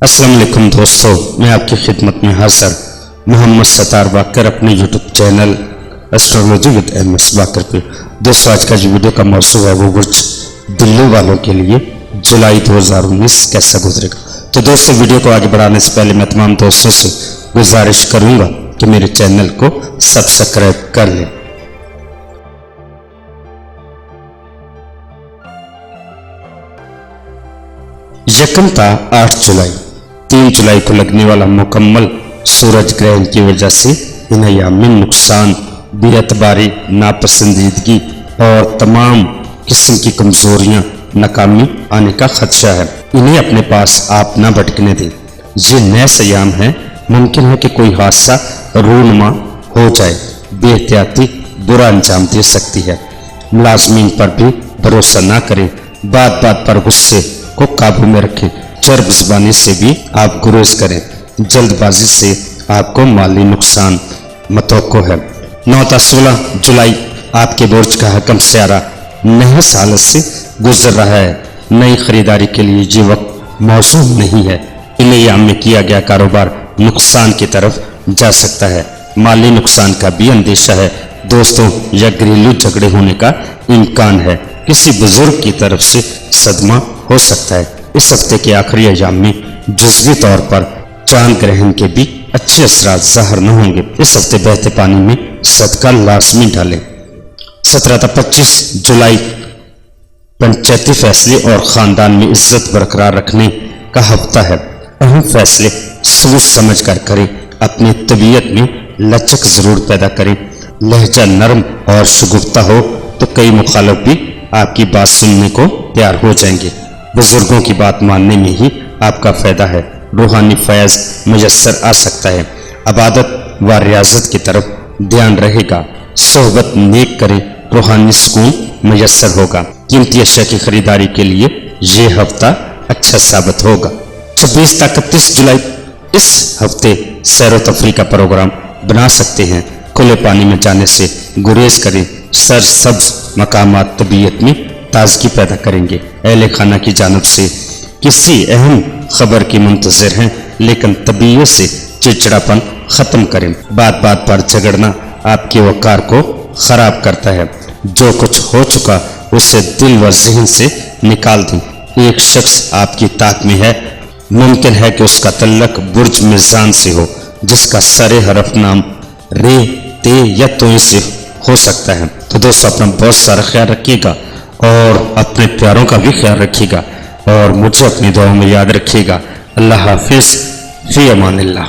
अस्सलाम वालेकुम दोस्तों, मैं आपकी खिदमत में हाजिर मोहम्मद सत्तार बाकर अपने YouTube channel astrology with M S Bakar पे। दोस्तों, आज का जो वीडियो का मौसू है वो बुर्ज दिल्ली वालों के लिए जुलाई 2019 कैसा गुजरेगा। तो दोस्तों, वीडियो को आगे बढ़ाने से पहले मैं तमाम दोस्तों से गुजारिश करूंगा कि मेरे चैनल को सब्सक्राइब कर लें। यकमता 8 जुलाई 3 जुलाई को लगने वाला मुकम्मल सूरज ग्रहण की वजह से इन अय्याम में नुकसान, बेअतबारी, नापसंदीदगी और तमाम किस्म की कमजोरियां, नाकामी आने का खदशा है। इन्हें अपने पास आप ना भटकने दें। ये नए अय्याम है, मुमकिन है कि कोई हादसा रूनुमा हो जाए। बेहतियाती बुरा अंजाम दे सकती है। मुलाजमीन पर भी भरोसा ना करें। बात बात पर गुस्से को काबू में रखें। चर्ब ज़बानी से भी आप गुरेज करें। जल्दबाजी से आपको माली नुकसान मतवक्को है। 9-16 जुलाई आपके बुर्ज का हकम सियारा नहस हालत से गुजर रहा है। नई खरीदारी के लिए ये वक्त मौसूम नहीं है। इन अय्याम में किया गया कारोबार नुकसान की तरफ जा सकता है। माली नुकसान का भी अंदेशा है। दोस्तों, या घरेलू झगड़े होने का इम्कान है। किसी बुजुर्ग की तरफ से सदमा हो सकता है। इस हफ्ते के आखिरी अय्याम में जुज़वी तौर पर चांद ग्रहण के भी अच्छे असरात ज़ाहिर न होंगे। इस हफ्ते बहते पानी में सदका लाजमी डालें। 17-25 जुलाई पंचायती फैसले और ख़ानदान में इज्जत बरकरार रखने का हफ्ता है। अहम फैसले सोच समझ कर करें। अपनी तबीयत में लचक ज़रूर पैदा करें। लहजा नरम और शगुफ्ता हो तो कई मुखालिफ भी आपकी बात सुनने को तैयार हो जाएंगे। बुजुर्गों की बात मानने में ही आपका फायदा है। रूहानी फैज़ मुयस्सर आ सकता है। इबादत व रियाजत की तरफ ध्यान रहेगा। सोहबत नेक करें, रूहानी सुकून मुयस्सर होगा। कीमती अशिया की खरीदारी के लिए ये हफ्ता अच्छा साबित होगा। 26-31 जुलाई इस हफ्ते सैर व तफरी का प्रोग्राम बना सकते हैं। खुले पानी में जाने से गुरेज करें। सरसब्ज मकामात तबीयत में ताजगी पैदा करेंगे। अहले खाना की जानब से किसी अहम खबर की मुंतज़िर हैं, लेकिन तबीयत से चिड़चिड़ापन ख़त्म करें। बात बात पर झगड़ना आपके वक़ार को ख़राब करता है। जो कुछ हो चुका उसे दिल व ज़हन से निकाल दें। एक शख्स आपकी ताक में है। मुमकिन है कि उसका तल्लक बुर्ज मिज़ान से हो, जिसका सरे हरफ नाम रे, ते या तोय से हो सकता है। तो दोस्तों, अपना बहुत सारा ख्याल रखिएगा और अपने प्यारों का भी ख्याल रखिएगा और मुझे अपनी दुआओं में याद रखिएगा। अल्लाह हाफिज़, फ़ी अमानिल्लाह।